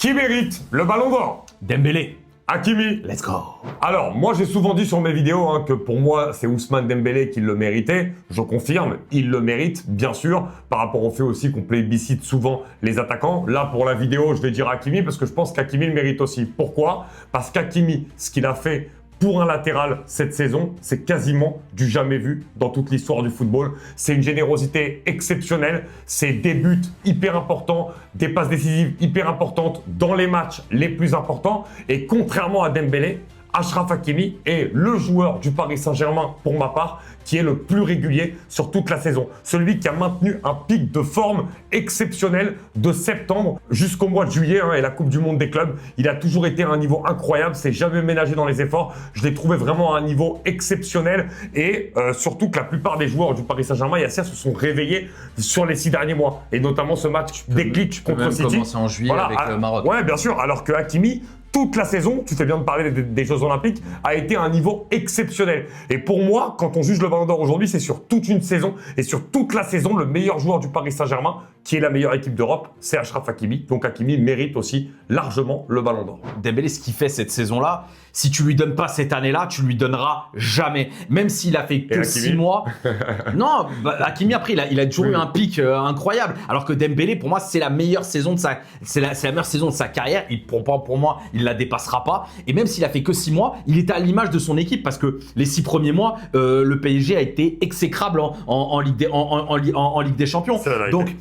Qui mérite le ballon d'or? Dembélé. Hakimi. Let's go. Alors, moi j'ai souvent dit sur mes vidéos que pour moi c'est Ousmane Dembélé qui le méritait. Je confirme, il le mérite, bien sûr, par rapport au fait aussi qu'on plébiscite souvent les attaquants. Là, pour la vidéo, je vais dire Hakimi parce que je pense qu'Hakimi le mérite aussi. Pourquoi? Parce qu'Hakimi, ce qu'il a fait pour un latéral cette saison, c'est quasiment du jamais vu dans toute l'histoire du football. C'est une générosité exceptionnelle, c'est des buts hyper importants, des passes décisives hyper importantes dans les matchs les plus importants. Et contrairement à Dembélé, Achraf Hakimi est le joueur du Paris Saint-Germain, pour ma part, qui est le plus régulier sur toute la saison. Celui qui a maintenu un pic de forme exceptionnel de septembre jusqu'au mois de juillet et la Coupe du Monde des clubs. Il a toujours été à un niveau incroyable, s'est jamais ménagé dans les efforts. Je l'ai trouvé vraiment à un niveau exceptionnel et surtout que la plupart des joueurs du Paris Saint-Germain, Yacine, se sont réveillés sur les 6 derniers mois. Et notamment ce match déclic contre City. Commencer en juillet avec le Maroc. Ouais, bien sûr. Alors que Hakimi, toute la saison, tu fais bien de parler des Jeux Olympiques, a été à un niveau exceptionnel. Et pour moi, quand on juge le Ballon d'Or aujourd'hui, c'est sur toute une saison et sur toute la saison, le meilleur joueur du Paris Saint-Germain, qui est la meilleure équipe d'Europe, c'est Achraf Hakimi. Donc Hakimi mérite aussi largement le Ballon d'Or. Dembélé, ce qu'il fait cette saison-là, si tu lui donnes pas cette année-là, tu lui donneras jamais. Même s'il a fait que 6 mois. Non, Hakimi après, il a toujours eu un pic incroyable. Alors que Dembélé, pour moi, c'est la meilleure saison de c'est la meilleure saison de sa carrière. Pour moi, il la dépassera pas. Et même s'il a fait que 6 mois, il était à l'image de son équipe parce que les 6 premiers mois, le PSG a été exécrable en Ligue des Champions. Donc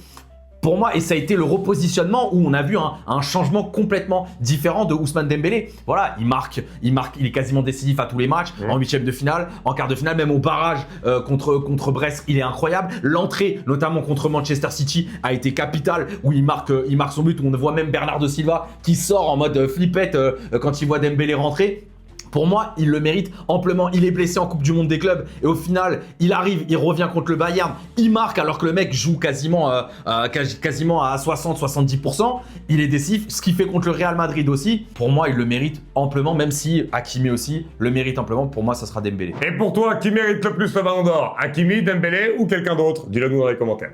pour moi, et ça a été le repositionnement où on a vu un changement complètement différent de Ousmane Dembélé. Voilà, il est quasiment décisif à tous les matchs, en huitième de finale, en quart de finale, même au barrage contre Brest, il est incroyable. L'entrée, notamment contre Manchester City, a été capitale, où il marque son but, où on voit même Bernardo Silva qui sort en mode flippette quand il voit Dembélé rentrer. Pour moi, il le mérite amplement. Il est blessé en Coupe du Monde des clubs et au final, il arrive, il revient contre le Bayern, il marque alors que le mec joue quasiment à 60-70%. Il est décisif, ce qu'il fait contre le Real Madrid aussi. Pour moi, il le mérite amplement, même si Hakimi aussi le mérite amplement. Pour moi, ça sera Dembélé. Et pour toi, qui mérite le plus le Ballon d'Or? Hakimi, Dembélé ou quelqu'un d'autre? Dis-le nous dans les commentaires.